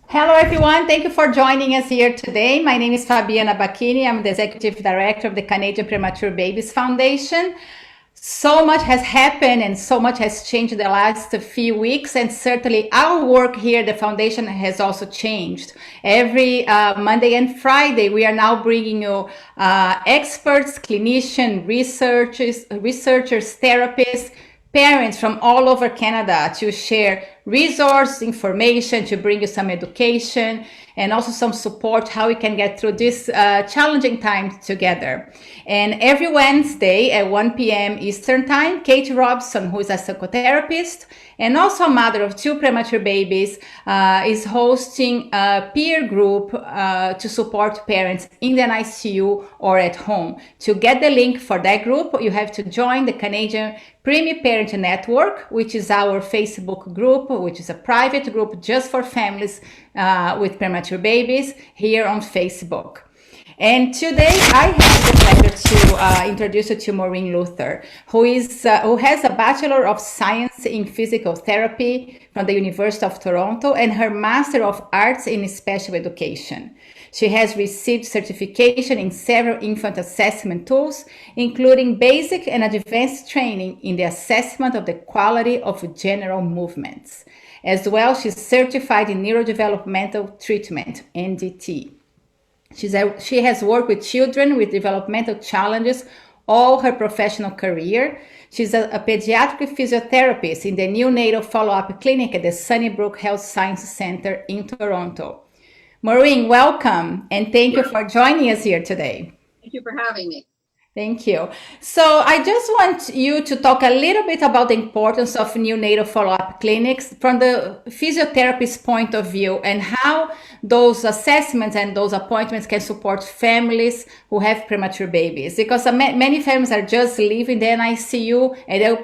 Hello, everyone. Thank you for joining us here today. My name is Fabiana Bacchini. I'm the Executive Director of the Canadian Premature Babies Foundation. So much has happened and so much has changed in the last few weeks, and certainly our work here at the foundation has also changed. Every Monday and Friday, we are now bringing you experts, clinicians, researchers, therapists, parents from all over Canada to share resource information, to bring you some education and also some support how we can get through this challenging time together. And every Wednesday at 1 p.m. Eastern Time, Kate Robson, who is a psychotherapist and also a mother of two premature babies, is hosting a peer group to support parents in the ICU or at home. To get the link for that group, you have to join the Canadian Preemie Parent Network, which is our Facebook group, which is a private group just for families with premature babies here on Facebook. And today I have the pleasure to introduce you to Maureen Luther, who has a Bachelor of Science in Physical Therapy from the University of Toronto and her Master of Arts in Special Education. She has received certification in several infant assessment tools, including basic and advanced training in the assessment of the quality of general movements. As well, she's certified in Neurodevelopmental Treatment, NDT. She has worked with children with developmental challenges all her professional career. She's a pediatric physiotherapist in the Neonatal Follow-up Clinic at the Sunnybrook Health Science Centre in Toronto. Maureen, welcome, and thank you for joining us here today. Thank you for having me. Thank you. So I just want you to talk a little bit about the importance of neonatal follow-up clinics from the physiotherapist's point of view and how those assessments and those appointments can support families who have premature babies. Because many families are just leaving the NICU and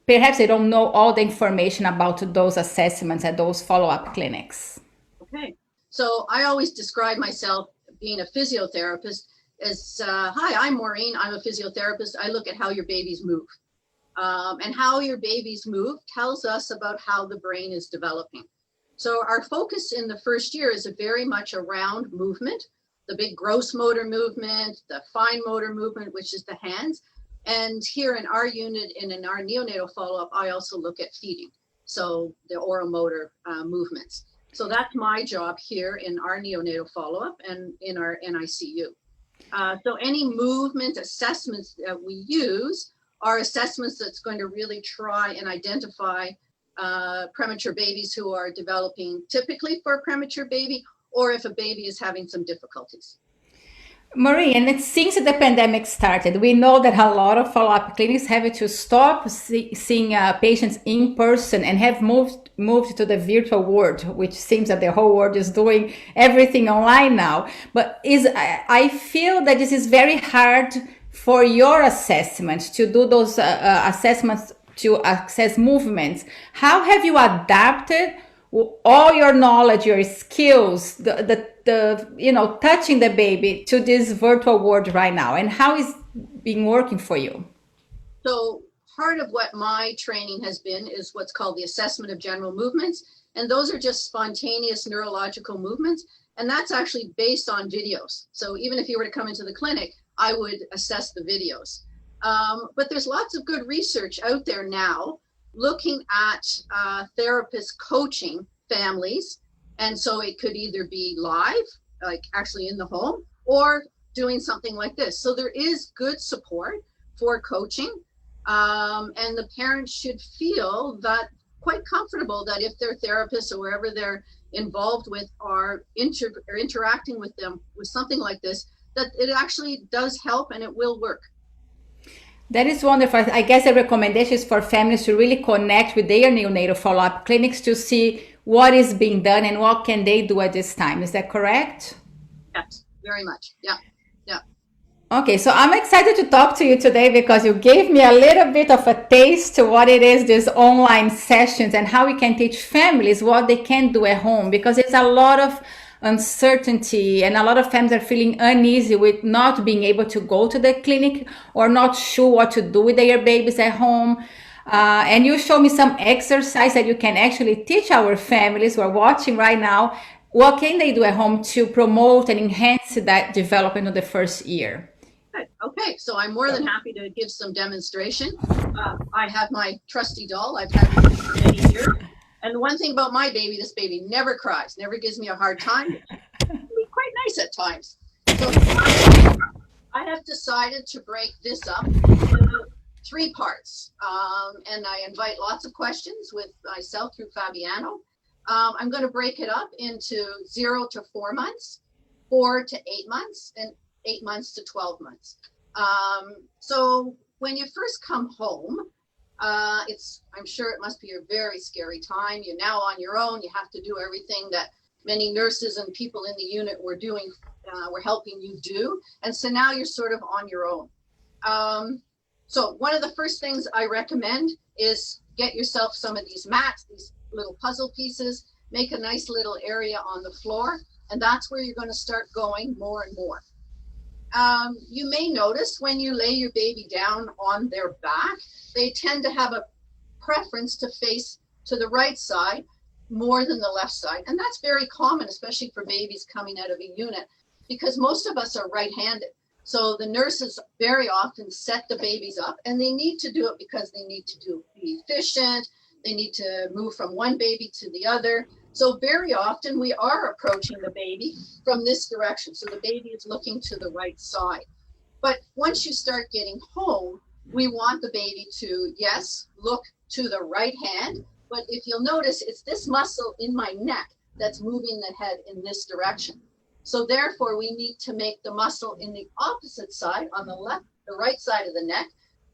perhaps they don't know all the information about those assessments and those follow-up clinics. Okay. So I always describe myself being a physiotherapist as, hi, I'm Maureen. I'm a physiotherapist. I look at how your babies move. And how your babies move tells us about how the brain is developing. So our focus in the first year is very much around movement, the big gross motor movement, the fine motor movement, which is the hands. And here in our unit and in our neonatal follow-up, I also look at feeding. So the oral motor movements. So that's my job here in our neonatal follow-up and in our NICU. So any movement assessments that we use are assessments that's going to really try and identify premature babies who are developing typically for a premature baby, or if a baby is having some difficulties. Maureen, and since the pandemic started, we know that a lot of follow-up clinics have to stop seeing patients in person and have moved to the virtual world, which seems that the whole world is doing everything online now. But I feel that this is very hard for your assessment to do those assessments to assess movements. How have you adapted all your knowledge, your skills, the touching the baby to this virtual world right now, and how is been working for you? So part of what my training has been is what's called the assessment of general movements, and those are just spontaneous neurological movements, and that's actually based on videos. So even if you were to come into the clinic, I would assess the videos. But there's lots of good research out there now looking at therapists coaching families. And so it could either be live, like actually in the home, or doing something like this. So there is good support for coaching. And the parents should feel that quite comfortable that if their therapists or wherever they're involved with are interacting with them with something like this, that it actually does help and it will work. That is wonderful. I guess the recommendation is for families to really connect with their neonatal follow-up clinics to see what is being done and what can they do at this time. Is that correct? Yes, very much. Yeah. Okay, so I'm excited to talk to you today because you gave me a little bit of a taste to what it is, these online sessions, and how we can teach families what they can do at home, because there's a lot of uncertainty and a lot of families are feeling uneasy with not being able to go to the clinic or not sure what to do with their babies at home. And you show me some exercise that you can actually teach our families who are watching right now what can they do at home to promote and enhance that development of the first year? Good. Okay, so I'm more than happy to give some demonstration. I have my trusty doll. I've had it for many years. And the one thing about my baby, this baby never cries, never gives me a hard time. It's quite nice at times. So I have decided to break this up into 3 parts. And I invite lots of questions with myself through Fabiano. I'm going to break it up into 0 to 4 months, 4 to 8 months, and 8 months to 12 months. So when you first come home, I'm sure it must be a very scary time. You're now on your own. You have to do everything that many nurses and people in the unit were doing, were helping you do. And so now you're sort of on your own. So one of the first things I recommend is get yourself some of these mats, these little puzzle pieces, make a nice little area on the floor, and that's where you're going to start going more and more. You may notice when you lay your baby down on their back, they tend to have a preference to face to the right side more than the left side. And that's very common, especially for babies coming out of a unit, because most of us are right-handed. So the nurses very often set the babies up, and they need to do it because they need to be efficient. They need to move from one baby to the other. So very often we are approaching the baby from this direction. So the baby is looking to the right side. But once you start getting home, we want the baby to, yes, look to the right hand. But if you'll notice, it's this muscle in my neck that's moving the head in this direction. So therefore, we need to make the muscle in the opposite side, on the left, the right side of the neck,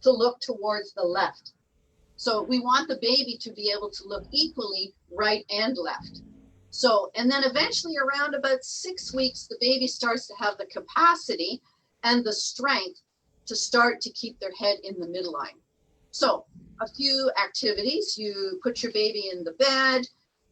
to look towards the left. So we want the baby to be able to look equally right and left. So, and then eventually around about 6 weeks, the baby starts to have the capacity and the strength to start to keep their head in the midline. So a few activities: you put your baby in the bed,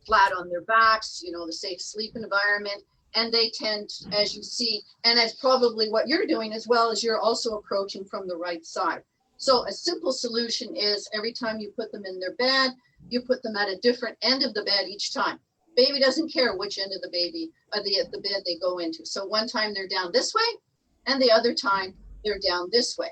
flat on their backs, the safe sleep environment. And they tend, as you see, and as probably what you're doing as well, as you're also approaching from the right side. So a simple solution is every time you put them in their bed, you put them at a different end of the bed each time. Baby doesn't care which end of the bed they go into. So one time they're down this way, and the other time they're down this way.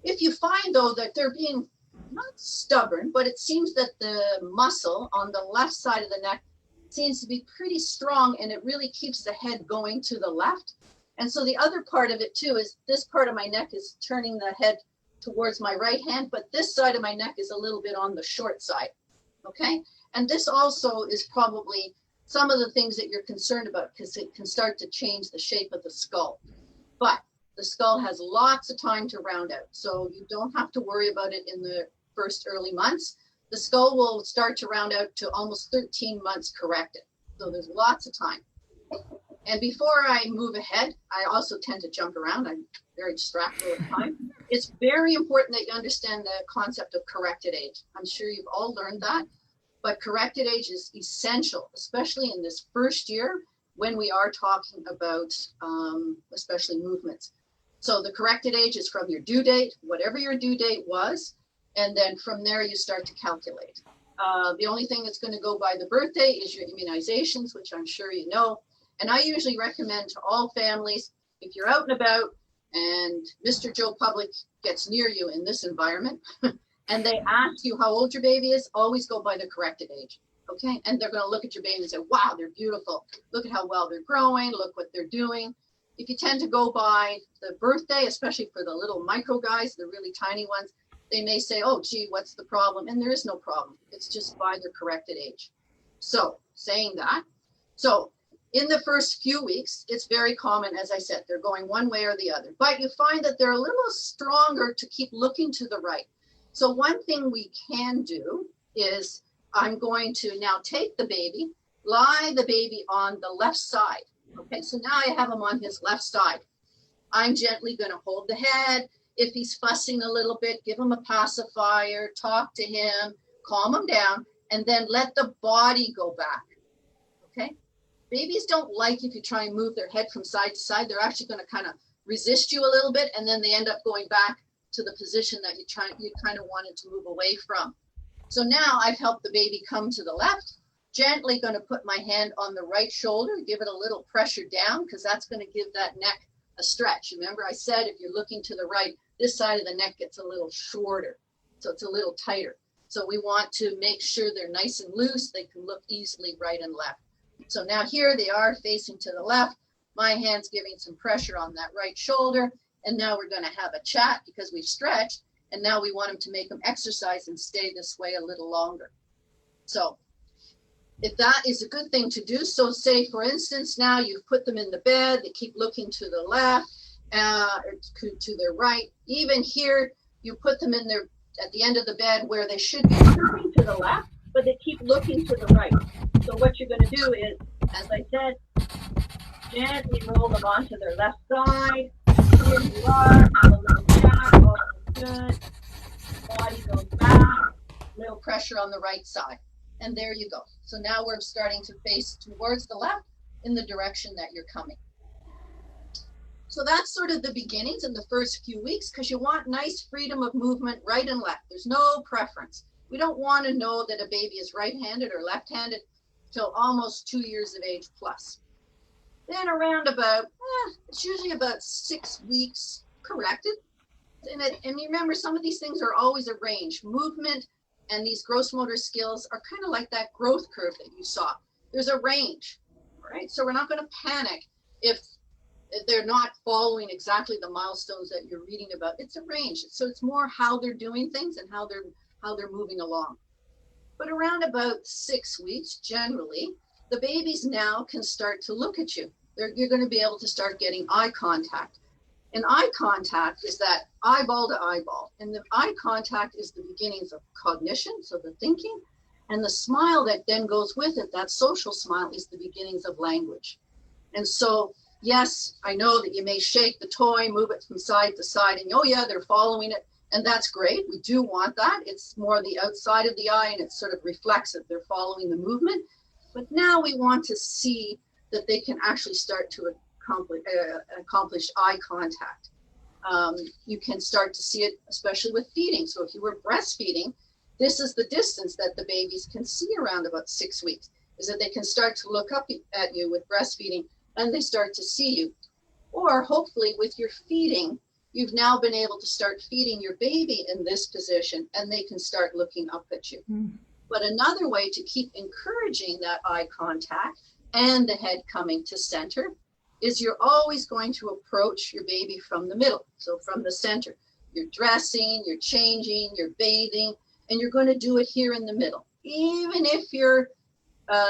If you find, though, that they're being not stubborn, but it seems that the muscle on the left side of the neck seems to be pretty strong, and it really keeps the head going to the left. And so the other part of it too is this part of my neck is turning the head towards my right hand, but this side of my neck is a little bit on the short side. Okay. And this also is probably some of the things that you're concerned about, because it can start to change the shape of the skull. But the skull has lots of time to round out, so you don't have to worry about it in the first early months. The skull will start to round out to almost 13 months corrected. So there's lots of time. And before I move ahead, I also tend to jump around. I'm very distracted all the time. It's very important that you understand the concept of corrected age. I'm sure you've all learned that, but corrected age is essential, especially in this first year when we are talking about especially movements. So the corrected age is from your due date, whatever your due date was, and then from there you start to calculate. The only thing that's going to go by the birthday is your immunizations, which I'm sure you know. And I usually recommend to all families, if you're out and about and Mr. Joe Public gets near you in this environment and they ask you how old your baby is, always go by the corrected age. Okay. And they're going to look at your baby and say, wow, they're beautiful. Look at how well they're growing. Look what they're doing. If you tend to go by the birthday, especially for the little micro guys, the really tiny ones, they may say, oh, gee, what's the problem? And there is no problem. It's just by their corrected age. So saying that, so in the first few weeks, it's very common, as I said, they're going one way or the other, but you find that they're a little stronger to keep looking to the right. So one thing we can do is I'm going to now take the baby, lie the baby on the left side. Okay, so now I have him on his left side. I'm gently going to hold the head. If he's fussing a little bit, give him a pacifier, talk to him, calm him down, and then let the body go back. Okay? Babies don't like if you try and move their head from side to side. They're actually going to kind of resist you a little bit, and then they end up going back to the position that you kind of wanted to move away from. So now I've helped the baby come to the left. Gently going to put my hand on the right shoulder, give it a little pressure down, because that's going to give that neck a stretch. Remember I said if you're looking to the right, this side of the neck gets a little shorter, so it's a little tighter. So we want to make sure they're nice and loose. They can look easily right and left. So now here they are facing to the left. My hand's giving some pressure on that right shoulder. And now we're going to have a chat because we've stretched. And now we want them to make them exercise and stay this way a little longer. So if that is a good thing to do, so say for instance, now you've put them in the bed, they keep looking to the left, or to their right. Even here, you put them in their at the end of the bed where they should be looking to the left, but they keep looking to the right. So what you're going to do is, as I said, gently roll them onto their left side. Here you are, have a little chat, all good. Body goes back, little pressure on the right side. And there you go. So now we're starting to face towards the left in the direction that you're coming. So that's sort of the beginnings in the first few weeks, because you want nice freedom of movement right and left. There's no preference. We don't want to know that a baby is right-handed or left-handed till almost 2 years of age plus. Then around about, it's usually about 6 weeks corrected. And remember, some of these things are always arranged. Movement and these gross motor skills are kind of like that growth curve that you saw. There's a range, right? So we're not going to panic if they're not following exactly the milestones that you're reading about. It's a range. So it's more how they're doing things and how they're moving along. But around about 6 weeks, generally, the babies now can start to look at you. You're going to be able to start getting eye contact. And eye contact is that eyeball to eyeball. And the eye contact is the beginnings of cognition, so the thinking. And the smile that then goes with it, that social smile, is the beginnings of language. And so, yes, I know that you may shake the toy, move it from side to side, and oh yeah, they're following it. And that's great. We do want that. It's more the outside of the eye, and it sort of reflects that they're following the movement. But now we want to see that they can actually start to accomplish eye contact. You can start to see it, especially with feeding. So if you were breastfeeding, this is the distance that the babies can see around about 6 weeks, is that they can start to look up at you with breastfeeding and they start to see you. Or hopefully with your feeding, you've now been able to start feeding your baby in this position and they can start looking up at you. But another way to keep encouraging that eye contact and the head coming to center is you're always going to approach your baby from the middle. So from the center, you're dressing, you're changing, you're bathing, and you're going to do it here in the middle. Even if your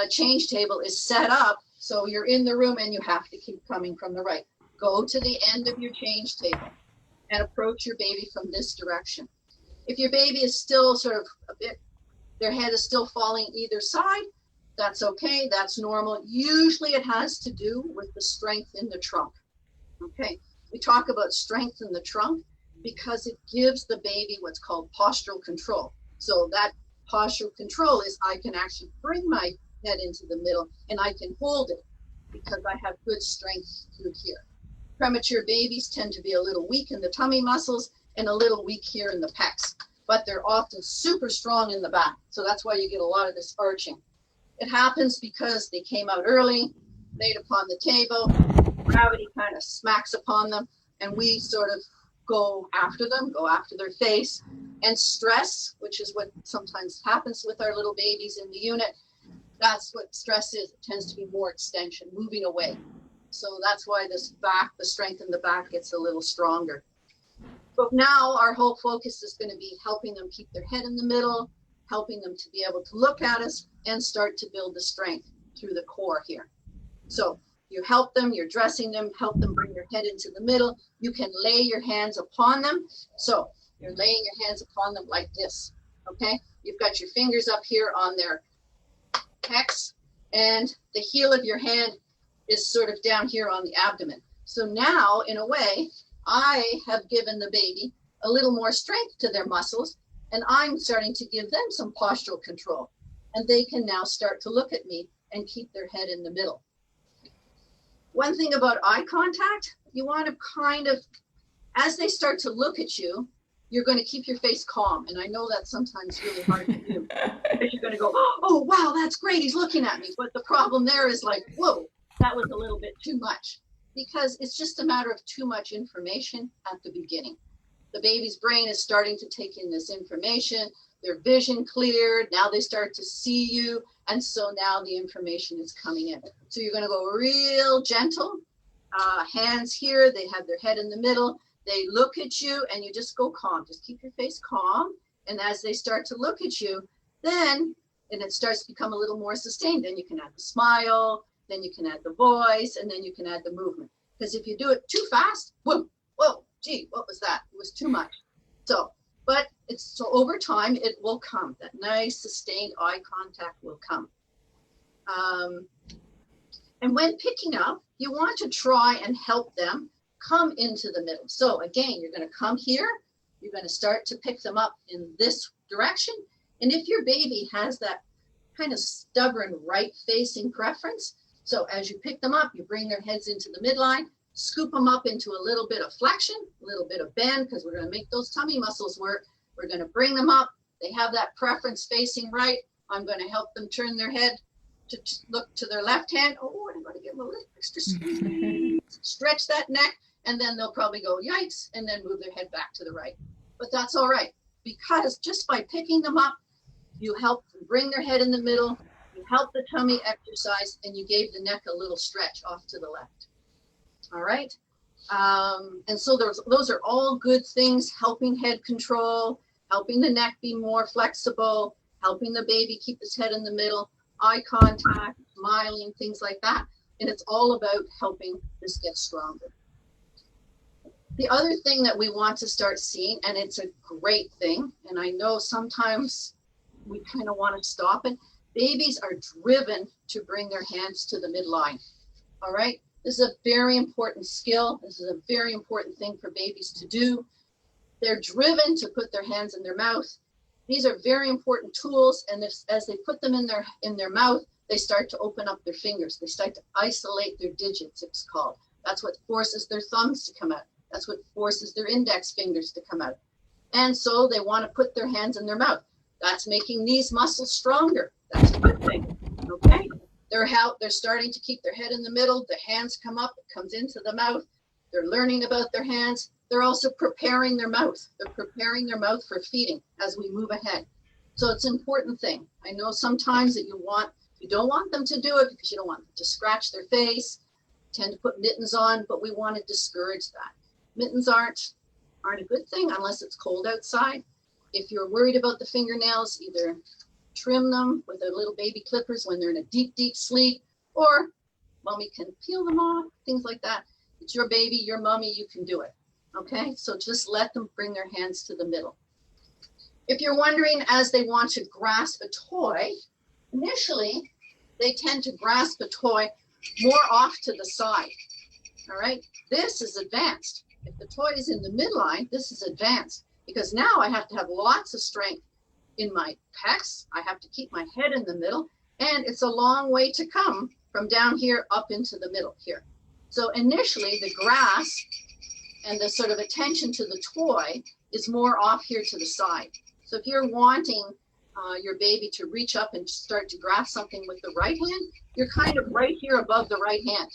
change table is set up, so you're in the room and you have to keep coming from the right. Go to the end of your change table and approach your baby from this direction. If your baby is still sort of a bit, their head is still falling either side, that's okay, that's normal. Usually it has to do with the strength in the trunk. Okay, we talk about strength in the trunk because it gives the baby what's called postural control. So that postural control is I can actually bring my head into the middle and I can hold it because I have good strength through here. Premature babies tend to be a little weak in the tummy muscles and a little weak here in the pecs, but they're often super strong in the back. So that's why you get a lot of this arching. It happens because they came out early, laid upon the table, gravity kind of smacks upon them, and we sort of go after them, go after their face. And stress, which is what sometimes happens with our little babies in the unit, that's what stress is. It tends to be more extension, moving away. So that's why this back, the strength in the back gets a little stronger. But now our whole focus is going to be helping them keep their head in the middle, helping them to be able to look at us and start to build the strength through the core here. So you help them, you're dressing them, help them bring their head into the middle. You can lay your hands upon them. So you're laying your hands upon them like this, okay? You've got your fingers up here on their pecs, and the heel of your hand is sort of down here on the abdomen. So now, in a way, I have given the baby a little more strength to their muscles, and I'm starting to give them some postural control. And they can now start to look at me and keep their head in the middle. One thing about eye contact, you want to kind of, as they start to look at you, you're going to keep your face calm. And I know that's sometimes really hard to do. You're going to go, oh, wow, that's great. He's looking at me. But the problem there is like, whoa, that was a little bit too much, because it's just a matter of too much information at the beginning. The baby's brain is starting to take in this information. Their vision cleared. Now they start to see you. And so now the information is coming in. So you're going to go real gentle. Hands here. They have their head in the middle. They look at you and you just go calm. Just keep your face calm. And as they start to look at you, then, and it starts to become a little more sustained, then you can add the smile, then you can add the voice, and then you can add the movement. Because if you do it too fast, whoa, gee, what was that? It was too much. So, but it's so over time, it will come. That nice sustained eye contact will come. And when picking up, you want to try and help them come into the middle. So again, you're going to come here. You're going to start to pick them up in this direction. And if your baby has that kind of stubborn right-facing preference, so as you pick them up, you bring their heads into the midline, scoop them up into a little bit of flexion, a little bit of bend, because we're going to make those tummy muscles work. We're going to bring them up. They have that preference facing right. I'm going to help them turn their head to look to their left hand. Oh, I'm going to give them a little extra squeeze. Stretch that neck, and then they'll probably go, yikes, and then move their head back to the right. But that's all right, because just by picking them up, you help them bring their head in the middle, you help the tummy exercise, and you gave the neck a little stretch off to the left. All right. And so those are all good things, helping head control, helping the neck be more flexible, helping the baby keep his head in the middle, eye contact, smiling, things like that. And it's all about helping this get stronger. The other thing that we want to start seeing, and it's a great thing, and I know sometimes we kind of want to stop it, babies are driven to bring their hands to the midline. All right. This is a very important skill. This is a very important thing for babies to do. They're driven to put their hands in their mouth. These are very important tools, and as they put them in their mouth, they start to open up their fingers. They start to isolate their digits, it's called. That's what forces their thumbs to come out. That's what forces their index fingers to come out. And so they want to put their hands in their mouth. That's making these muscles stronger. That's a good thing, okay? They're starting to keep their head in the middle. The hands come up, it comes into the mouth. They're learning about their hands. They're also preparing their mouth. They're preparing their mouth for feeding as we move ahead. So it's an important thing. I know sometimes that you don't want them to do it because you don't want them to scratch their face, tend to put mittens on, but we want to discourage that. Mittens aren't a good thing unless it's cold outside. If you're worried about the fingernails, either trim them with their little baby clippers when they're in a deep, deep sleep, or mommy can peel them off, things like that. It's your baby, your mommy, you can do it. Okay, so just let them bring their hands to the middle. If you're wondering, as they want to grasp a toy, initially they tend to grasp a toy more off to the side. All right, this is advanced. If the toy is in the midline, this is advanced, because now I have to have lots of strength in my pecs. I have to keep my head in the middle, and it's a long way to come from down here up into the middle here. So initially the grasp and the sort of attention to the toy is more off here to the side. So if you're wanting your baby to reach up and start to grasp something with the right hand, you're kind of right here above the right hand.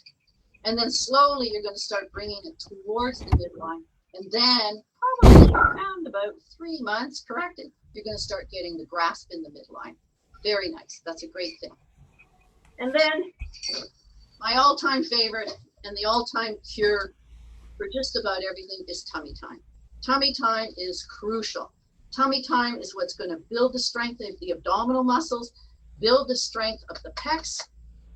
And then slowly you're going to start bringing it towards the midline. And then probably around about 3 months, corrected, you're going to start getting the grasp in the midline. Very nice. That's a great thing. And then my all-time favorite and the all-time cure for just about everything is tummy time. Tummy time is crucial. Tummy time is what's going to build the strength of the abdominal muscles, build the strength of the pecs.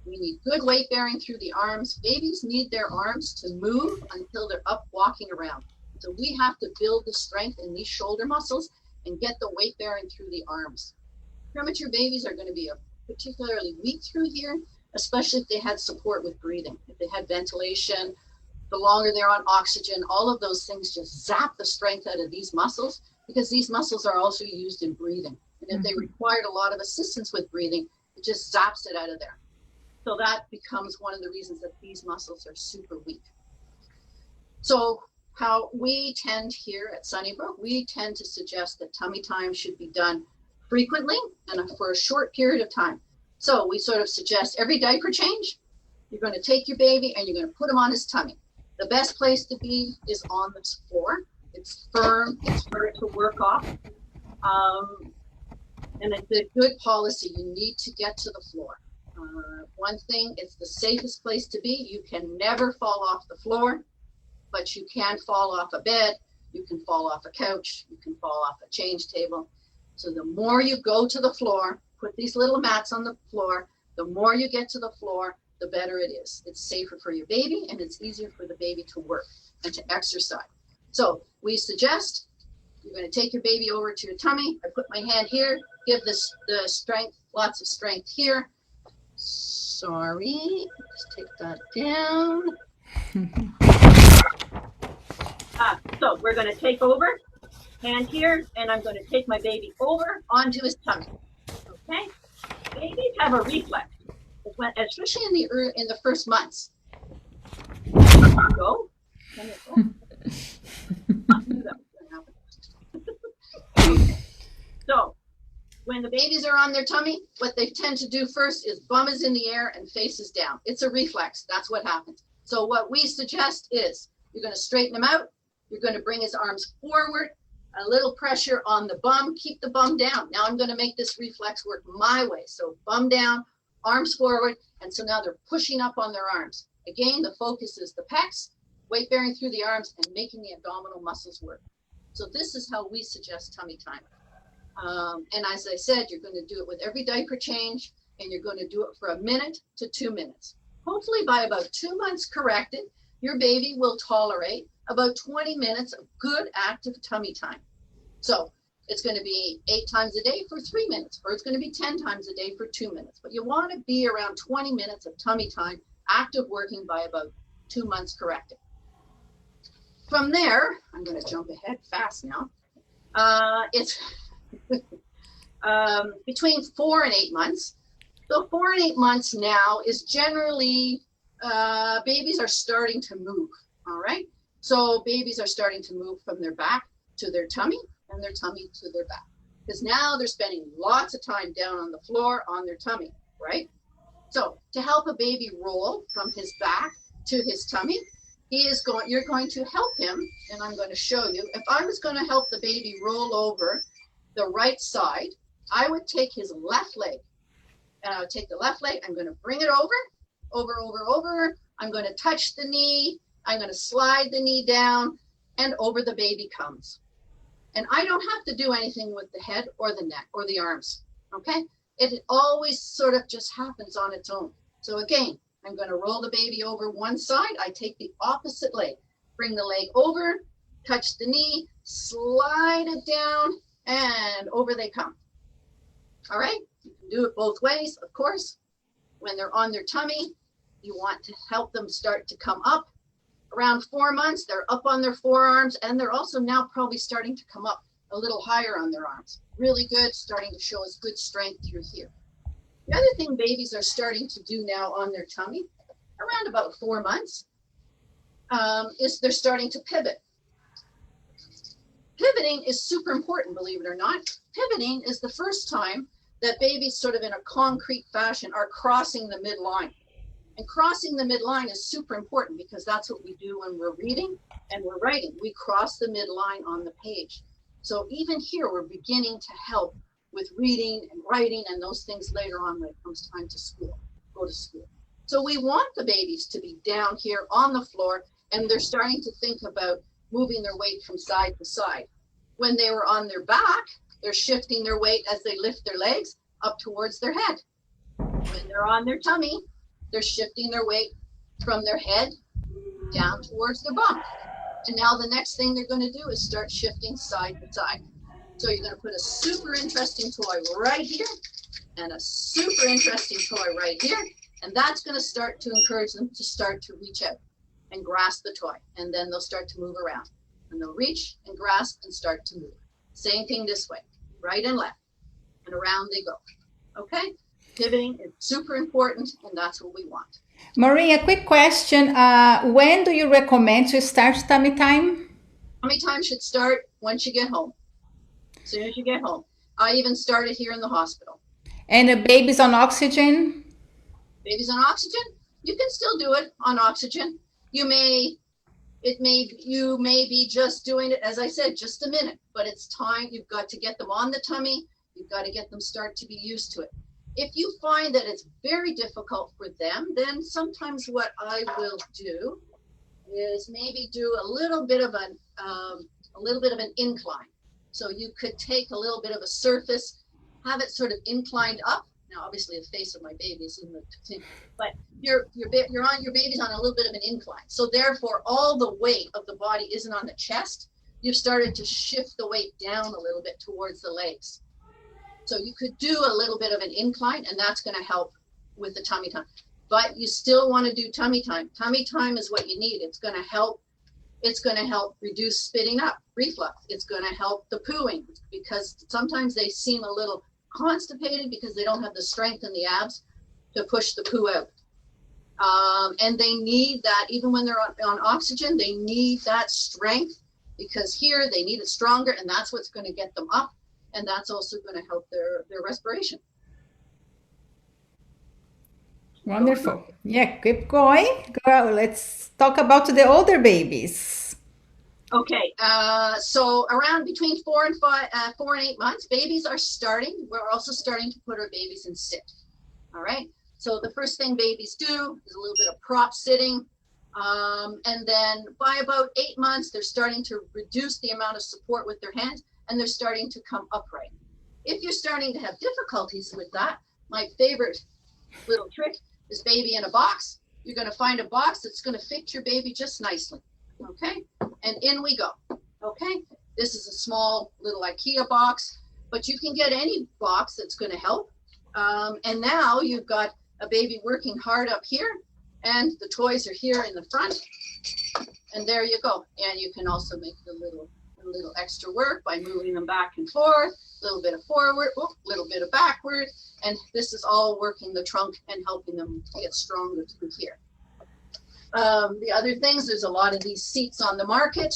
We need good weight bearing through the arms. Babies need their arms to move until they're up walking around. So we have to build the strength in these shoulder muscles and get the weight bearing through the arms. Premature babies are going to be particularly weak through here, especially if they had support with breathing. If they had ventilation, the longer they're on oxygen, all of those things just zap the strength out of these muscles, because these muscles are also used in breathing. And if they required a lot of assistance with breathing, it just zaps it out of there. So that becomes one of the reasons that these muscles are super weak. So how we tend here at Sunnybrook, we tend to suggest that tummy time should be done frequently and for a short period of time. So we sort of suggest every diaper change, you're going to take your baby and you're going to put him on his tummy. The best place to be is on the floor. It's firm, it's hard to work off. And it's a good policy. You need to get to the floor. One thing, it's the safest place to be. You can never fall off the floor, but you can fall off a bed, you can fall off a couch, you can fall off a change table. So the more you go to the floor, put these little mats on the floor, the more you get to the floor, the better it is. It's safer for your baby and it's easier for the baby to work and to exercise. So we suggest you're going to take your baby over to your tummy. I put my hand here, give this the strength, lots of strength here. Sorry, let's take that down. So we're going to take over, hand here, and I'm going to take my baby over onto his tummy. Okay? Babies have a reflex, especially in the first months. Go. Can it go? So when the babies are on their tummy, what they tend to do first is bum is in the air and face is down. It's a reflex. That's what happens. So what we suggest is you're going to straighten him out. You're going to bring his arms forward, a little pressure on the bum, keep the bum down. Now I'm going to make this reflex work my way. So bum down, arms forward, and so now they're pushing up on their arms. Again, the focus is the pecs, weight bearing through the arms and making the abdominal muscles work. So this is how we suggest tummy time. And as I said, you're going to do it with every diaper change, and you're going to do it for 1 minute to 2 minutes. Hopefully by about 2 months corrected, your baby will tolerate about 20 minutes of good active tummy time. So it's going to be 8 times a day for 3 minutes, or it's going to be 10 times a day for 2 minutes. But you want to be around 20 minutes of tummy time, active working by about 2 months corrected. From there, I'm going to jump ahead fast now. It's between 4 and 8 months. So 4 and 8 months now is generally, babies are starting to move, all right? So babies are starting to move from their back to their tummy and their tummy to their back. Because now they're spending lots of time down on the floor on their tummy, right? So to help a baby roll from his back to his tummy, you're going to help him, and I'm going to show you. If I was going to help the baby roll over the right side, I would take his left leg, and I would take the left leg, I'm going to bring it over. I'm going to touch the knee, I'm going to slide the knee down, and over the baby comes. And I don't have to do anything with the head or the neck or the arms, okay? It always sort of just happens on its own. So again, I'm going to roll the baby over one side. I take the opposite leg, bring the leg over, touch the knee, slide it down, and over they come. All right, you can do it both ways, of course. When they're on their tummy, you want to help them start to come up. Around 4 months, they're up on their forearms, and they're also now probably starting to come up a little higher on their arms. Really good, starting to show us good strength through here. The other thing babies are starting to do now on their tummy, around about 4 months, is they're starting to pivot. Pivoting is super important, believe it or not. Pivoting is the first time that babies sort of in a concrete fashion are crossing the midline. And crossing the midline is super important because that's what we do when we're reading and we're writing. We cross the midline on the page. So even here, we're beginning to help with reading and writing and those things later on when it comes time to go to school. So we want the babies to be down here on the floor, and they're starting to think about moving their weight from side to side. When they were on their back, they're shifting their weight as they lift their legs up towards their head. When they're on their tummy, they're shifting their weight from their head down towards their bum. And now the next thing they're going to do is start shifting side to side. So you're going to put a super interesting toy right here and a super interesting toy right here. And that's going to start to encourage them to start to reach out and grasp the toy. And then they'll start to move around. And they'll reach and grasp and start to move. Same thing this way, right and left. And around they go. Okay? Pivoting is super important, and that's what we want. Maureen, a quick question. When do you recommend to start tummy time? Tummy time should start once you get home. As soon as you get home. I even started here in the hospital. And the baby's on oxygen? Babies on oxygen? You can still do it on oxygen. You may be just doing it, as I said, just a minute, but it's time. You've got to get them on the tummy. You've got to get them start to be used to it. If you find that it's very difficult for them, then sometimes what I will do is maybe do a little bit of an incline. So you could take a little bit of a surface, have it sort of inclined up. Now, obviously, the face of my baby is in the thing, but your baby's on a little bit of an incline. So therefore, all the weight of the body isn't on the chest. You've started to shift the weight down a little bit towards the legs. So you could do a little bit of an incline, and that's going to help with the tummy time. But you still want to do tummy time. Tummy time is what you need. It's going to help. It's going to help reduce spitting up, reflux. It's going to help the pooing, because sometimes they seem a little constipated because they don't have the strength in the abs to push the poo out. And they need that, even when they're on oxygen, they need that strength, because here they need it stronger, and that's what's going to get them up, and that's also going to help their respiration. Wonderful. Yeah, keep going. Girl, let's talk about the older babies. Okay, so around between 4 and 8 months, babies are starting. We're also starting to put our babies in sit. All right. So the first thing babies do is a little bit of prop sitting. And then by about 8 months, they're starting to reduce the amount of support with their hands, and they're starting to come upright. If you're starting to have difficulties with that, my favorite little trick is baby in a box. You're going to find a box that's going to fit your baby just nicely. Okay. And in we go. Okay. This is a small little IKEA box, but you can get any box that's going to help. And now you've got a baby working hard up here, and the toys are here in the front, and there you go. And you can also make a little extra work by moving them back and forth, a little bit of forward, a little bit of backward, and this is all working the trunk and helping them get stronger through here. The other things, there's a lot of these seats on the market.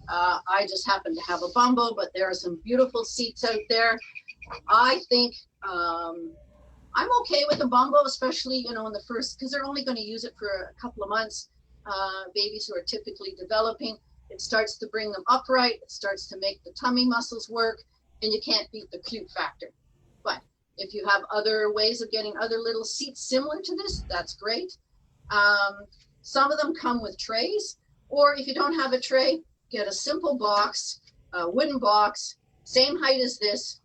I just happen to have a Bumbo, but there are some beautiful seats out there. I think I'm okay with a Bumbo, especially, in the first, because they're only going to use it for a couple of months. Babies who are typically developing, it starts to bring them upright. It starts to make the tummy muscles work, and you can't beat the cute factor. But if you have other ways of getting other little seats similar to this, that's great. Some of them come with trays, or if you don't have a tray, get a simple box, a wooden box, same height as this,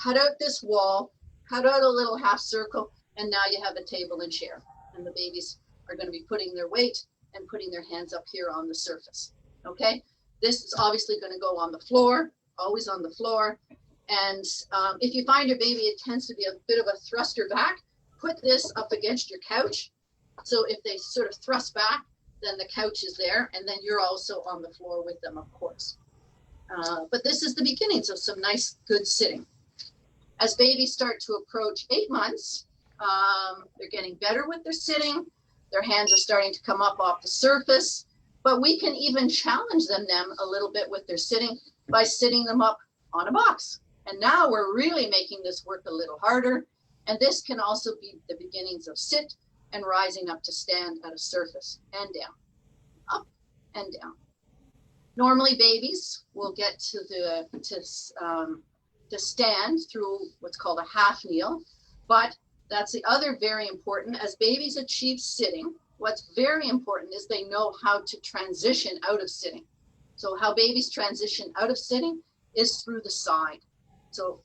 cut out this wall, cut out a little half circle, and now you have a table and chair. And the babies are going to be putting their weight and putting their hands up here on the surface. Okay? This is obviously going to go on the floor, always on the floor. And if you find your baby, it tends to be a bit of a thruster back, put this up against your couch. So if they sort of thrust back, then the couch is there, and then you're also on the floor with them, of course. But this is the beginnings of some nice, good sitting. As babies start to approach 8 months, they're getting better with their sitting. Their hands are starting to come up off the surface, but we can even challenge them a little bit with their sitting by sitting them up on a box. And now we're really making this work a little harder. And this can also be the beginnings of sit and rising up to stand at a surface and down, up and down. Normally babies will get to stand through what's called a half kneel, but that's the other very important. As babies achieve sitting, what's very important is they know how to transition out of sitting. So how babies transition out of sitting is through the side. So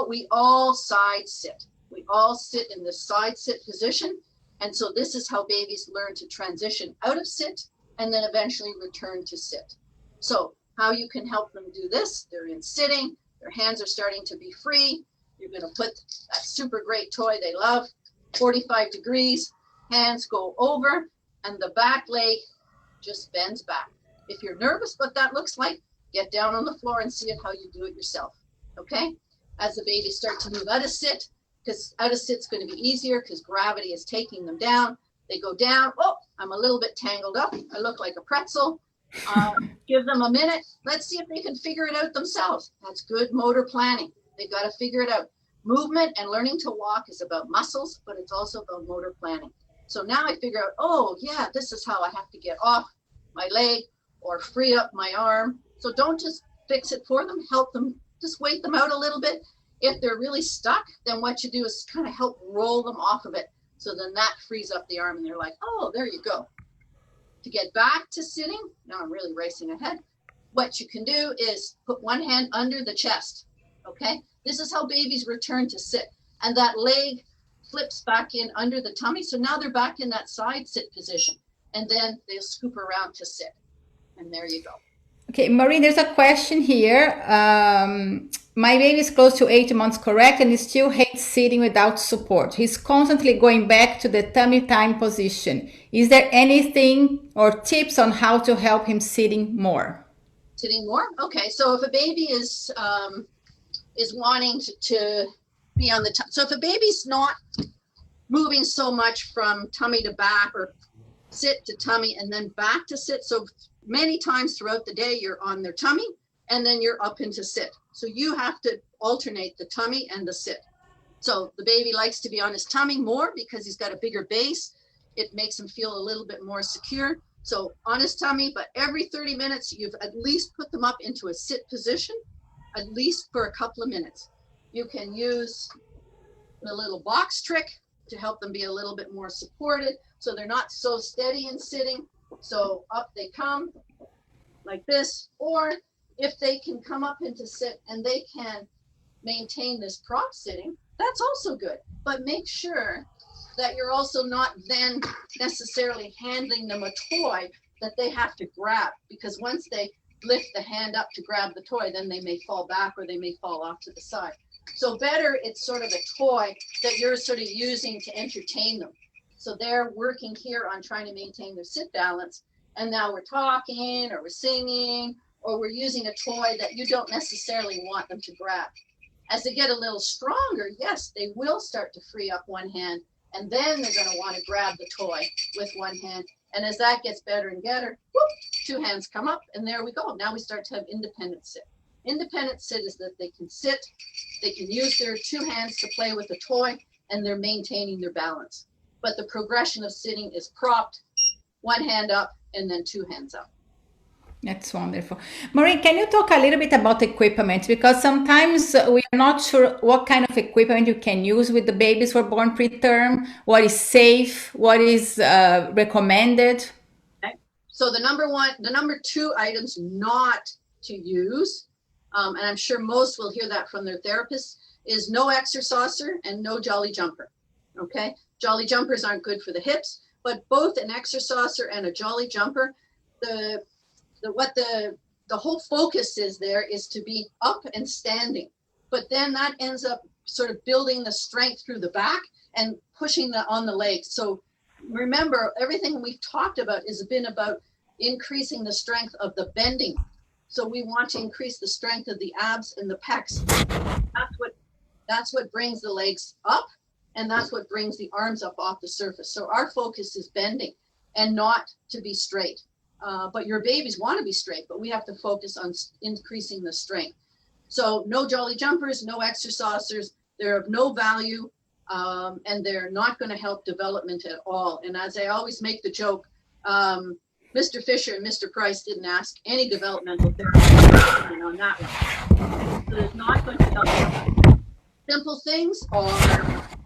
we all side sit. We all sit in the side sit position. And so this is how babies learn to transition out of sit and then eventually return to sit. So how you can help them do this, they're in sitting, their hands are starting to be free. You're going to put that super great toy they love, 45 degrees, hands go over, and the back leg just bends back. If you're nervous what that looks like, get down on the floor and see how you do it yourself. Okay? As the babies start to move out of sit, because out of sit's going to be easier because gravity is taking them down. They go down. Oh, I'm a little bit tangled up. I look like a pretzel. Give them a minute. Let's see if they can figure it out themselves. That's good motor planning. They've got to figure it out. Movement and learning to walk is about muscles, but it's also about motor planning. So now I figure out, oh yeah, this is how I have to get off my leg or free up my arm. So don't just fix it for them, help them, just wait them out a little bit. If they're really stuck, then what you do is kind of help roll them off of it. So then that frees up the arm and they're like, oh, there you go. To get back to sitting, now I'm really racing ahead. What you can do is put one hand under the chest, okay? This is how babies return to sit. And that leg flips back in under the tummy. So now they're back in that side sit position. And then they'll scoop around to sit. And there you go. Okay, Maureen, there's a question here. My baby is close to 8 months, correct? And he still hates sitting without support. He's constantly going back to the tummy time position. Is there anything or tips on how to help him sitting more? Sitting more? Okay, so if a baby is wanting to be on the tummy, so if a baby's not moving so much from tummy to back or sit to tummy and then back to sit, so many times throughout the day you're on their tummy and then you're up into sit. So you have to alternate the tummy and the sit. So the baby likes to be on his tummy more because he's got a bigger base. It makes him feel a little bit more secure. So on his tummy, but every 30 minutes, you've at least put them up into a sit position, at least for a couple of minutes. You can use the little box trick to help them be a little bit more supported so they're not so steady in sitting. So up they come like this, or if they can come up into sit and they can maintain this prop sitting, that's also good. But make sure that you're also not then necessarily handing them a toy that they have to grab, because once they lift the hand up to grab the toy, then they may fall back or they may fall off to the side. So better it's sort of a toy that you're sort of using to entertain them. So they're working here on trying to maintain their sit balance, and now we're talking or we're singing or we're using a toy that you don't necessarily want them to grab. As they get a little stronger, yes, they will start to free up one hand, and then they're going to want to grab the toy with one hand. And as that gets better and better, whoop, two hands come up, and there we go. Now we start to have independent sit. Independent sit is that they can sit, they can use their two hands to play with the toy, and they're maintaining their balance. But the progression of sitting is propped, one hand up, and then two hands up. That's wonderful. Maureen, can you talk a little bit about equipment? Because sometimes we are not sure what kind of equipment you can use with the babies who are born preterm, what is safe, what is recommended. Okay. So the number two items not to use, and I'm sure most will hear that from their therapists, is no exerciser and no jolly jumper. Okay, jolly jumpers aren't good for the hips, but both an exerciser and a jolly jumper, the whole focus is there is to be up and standing, but then that ends up sort of building the strength through the back and pushing on the legs. So remember, everything we've talked about has been about increasing the strength of the bending. So we want to increase the strength of the abs and the pecs. That's what brings the legs up, and that's what brings the arms up off the surface. So our focus is bending and not to be straight. But your babies want to be straight, but we have to focus on increasing the strength. So no jolly jumpers, no exercisers, they're of no value, and they're not going to help development at all. And as I always make the joke, Mr. Fisher and Mr. Price didn't ask any developmental therapist on that one. So it's not going to help. Simple things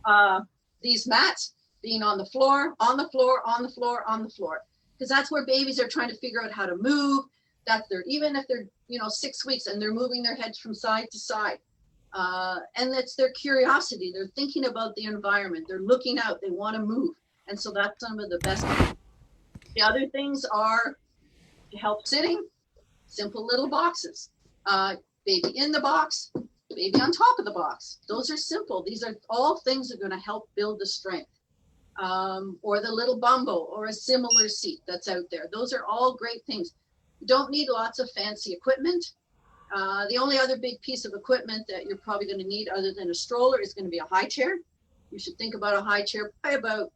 are these mats being on the floor, on the floor, on the floor, on the floor. Because that's where babies are trying to figure out how to move. That they're, even if they're 6 weeks and they're moving their heads from side to side, and it's their curiosity. They're thinking about the environment. They're looking out. They want to move, and so that's some of the best. The other things are to help sitting. Simple little boxes. Baby in the box, baby on top of the box. Those are simple. These are all things that are going to help build the strength. Or the little bumbo or a similar seat that's out there. Those are all great things. You don't need lots of fancy equipment. The only other big piece of equipment that you're probably going to need other than a stroller is going to be a high chair. You should think about a high chair by about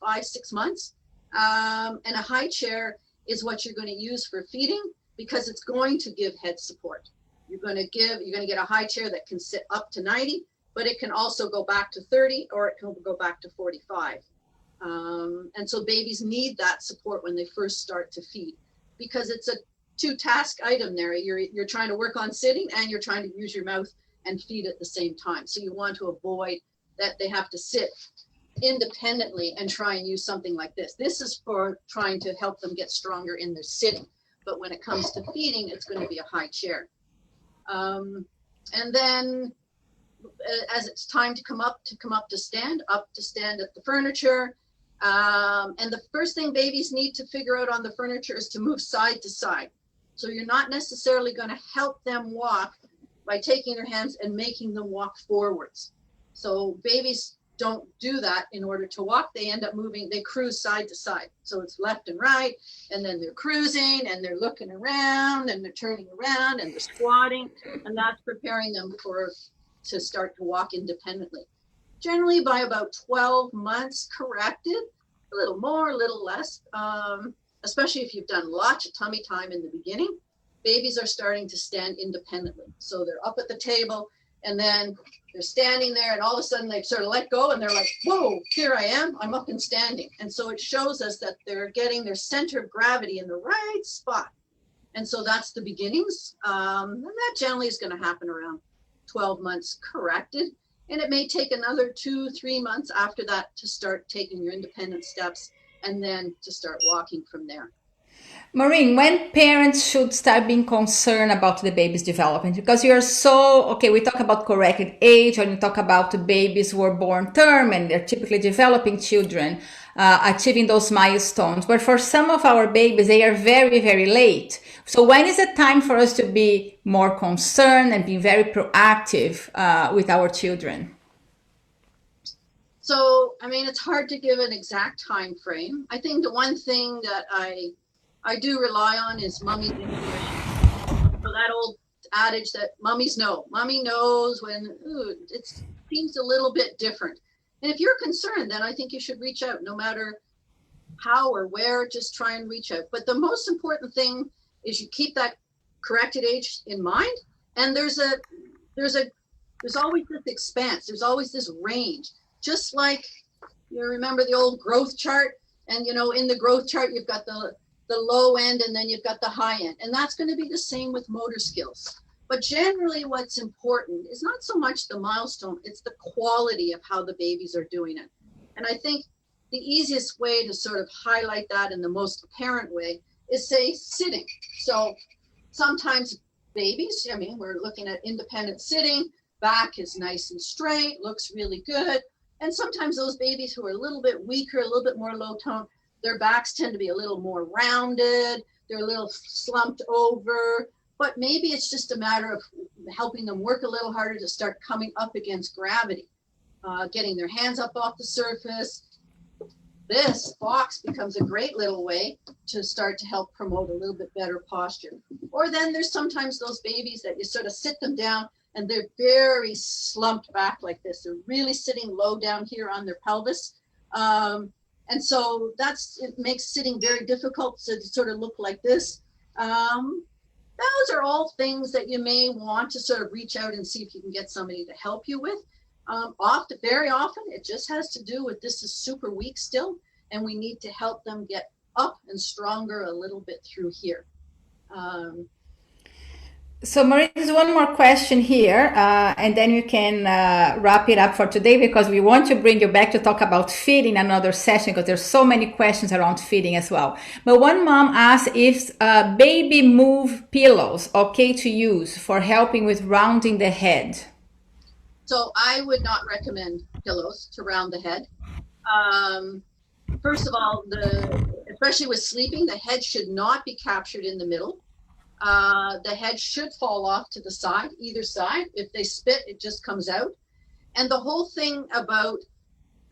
5-6 months. And a high chair is what you're going to use for feeding because it's going to give head support. You're going to get a high chair that can sit up to 90, but it can also go back to 30 or it can go back to 45. And so babies need that support when they first start to feed because it's a two-task item there. You're trying to work on sitting and you're trying to use your mouth and feed at the same time. So you want to avoid that they have to sit independently and try and use something like this. This is for trying to help them get stronger in their sitting. But when it comes to feeding, it's going to be a high chair. And then as it's time to come up to stand at the furniture. And the first thing babies need to figure out on the furniture is to move side to side. So you're not necessarily going to help them walk by taking their hands and making them walk forwards. So babies don't do that in order to walk. They end up moving, they cruise side to side. So it's left and right, and then they're cruising and they're looking around and they're turning around and they're squatting, and that's preparing them to start to walk independently. Generally by about 12 months corrected, a little more, a little less, especially if you've done lots of tummy time in the beginning, babies are starting to stand independently. So they're up at the table and then they're standing there and all of a sudden they sort of let go and they're like, whoa, here I am, I'm up and standing. And so it shows us that they're getting their center of gravity in the right spot. And so that's the beginnings. And that generally is going to happen around 12 months corrected. And it may take another 2-3 months after that to start taking your independent steps and then to start walking from there. Maureen, when parents should start being concerned about the baby's development? Because you're we talk about corrected age, and you talk about the babies who are born term and they're typically developing children, achieving those milestones. But for some of our babies, they are very, very late. So when is it time for us to be more concerned and be very proactive with our children? So, I mean, it's hard to give an exact time frame. I think the one thing that I do rely on is mommy's intuition. So that old adage that mummies know. Mommy knows when it seems a little bit different. And if you're concerned, then I think you should reach out no matter how or where, just try and reach out. But the most important thing is you keep that corrected age in mind. And there's always this expanse. There's always this range. Just like you remember the old growth chart, and in the growth chart you've got the low end and then you've got the high end, and that's going to be the same with motor skills. But generally what's important is not so much the milestone, it's the quality of how the babies are doing it. And I think the easiest way to sort of highlight that in the most apparent way is, say, sitting. So sometimes babies, we're looking at independent sitting, back is nice and straight, looks really good. And sometimes those babies who are a little bit weaker, a little bit more low tone, their backs tend to be a little more rounded, they're a little slumped over, but maybe it's just a matter of helping them work a little harder to start coming up against gravity, getting their hands up off the surface. This box becomes a great little way to start to help promote a little bit better posture. Or then there's sometimes those babies that you sort of sit them down and they're very slumped back like this. They're really sitting low down here on their pelvis. And so it makes sitting very difficult to sort of look like this. Those are all things that you may want to sort of reach out and see if you can get somebody to help you with. Very often, it just has to do with this is super weak still, and we need to help them get up and stronger a little bit through here. So Maureen, there's one more question here, and then you can wrap it up for today, because we want to bring you back to talk about feeding another session, because there's so many questions around feeding as well. But one mom asked if baby move pillows okay to use for helping with rounding the head. So I would not recommend pillows to round the head. First of all, especially with sleeping, the head should not be captured in the middle. The head should fall off to the side, either side. If they spit, it just comes out. And the whole thing about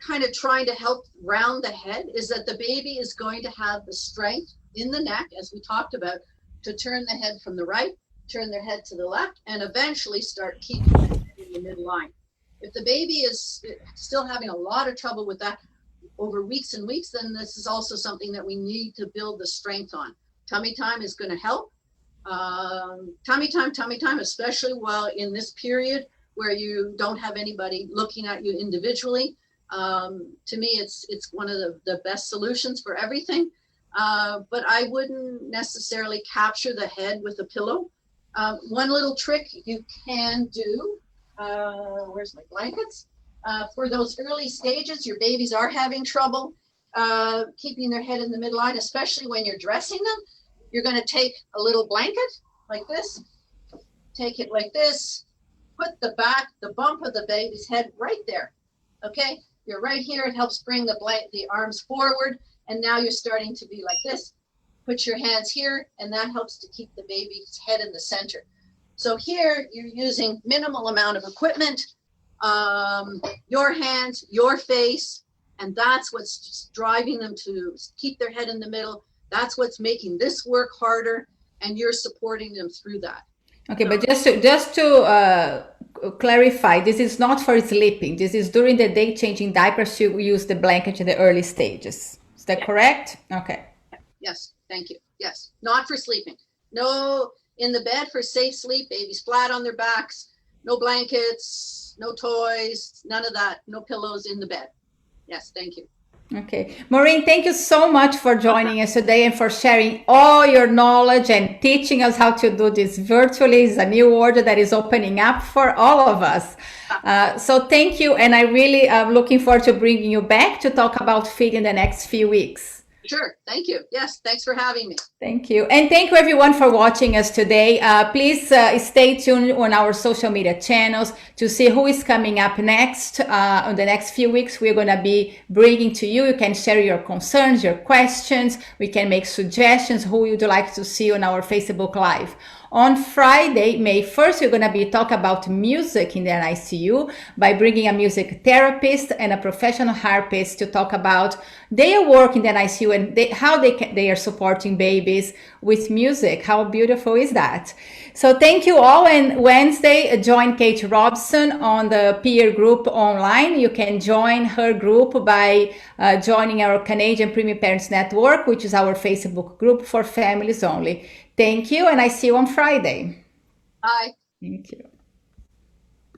kind of trying to help round the head is that the baby is going to have the strength in the neck, as we talked about, to turn the head from the right, turn their head to the left, and eventually start keeping the head in the midline. If the baby is still having a lot of trouble with that over weeks and weeks, then this is also something that we need to build the strength on. Tummy time is going to help. Tummy time, especially while in this period where you don't have anybody looking at you individually. To me, it's one of the best solutions for everything. But I wouldn't necessarily capture the head with a pillow. One little trick you can do, where's my blankets? For those early stages, your babies are having trouble keeping their head in the midline, especially when you're dressing them. You're going to take a little blanket like this, take it like this, put the bump of the baby's head right there. Okay, you're right here. It helps bring the arms forward, and now you're starting to be like this. Put your hands here, and that helps to keep the baby's head in the center. So here you're using minimal amount of equipment, your hands, your face, and that's what's driving them to keep their head in the middle. That's what's making this work harder, and you're supporting them through that. Okay, but just to clarify, this is not for sleeping. This is during the day changing diapers. You use the blanket in the early stages. Is that correct? Okay. Yes, thank you. Yes, not for sleeping. No, in the bed for safe sleep, babies flat on their backs, no blankets, no toys, none of that, no pillows in the bed. Yes, thank you. Okay. Maureen, thank you so much for joining us today and for sharing all your knowledge and teaching us how to do this virtually. It's a new world that is opening up for all of us. So thank you. And I really am looking forward to bringing you back to talk about feeding the next few weeks. Sure. Thank you. Yes. Thanks for having me. Thank you. And thank you everyone for watching us today. Please stay tuned on our social media channels to see who is coming up next. On the next few weeks, we're going to be bringing to you. You can share your concerns, your questions. We can make suggestions who you'd like to see on our Facebook Live. On Friday, May 1st, we're going to be talking about music in the NICU by bringing a music therapist and a professional harpist to talk about their work in the NICU and how they are supporting babies with music. How beautiful is that? So thank you all. And Wednesday, join Kate Robson on the peer group online. You can join her group by joining our Canadian Premium Parents Network, which is our Facebook group for families only. Thank you, and I see you on Friday. Bye. Thank you.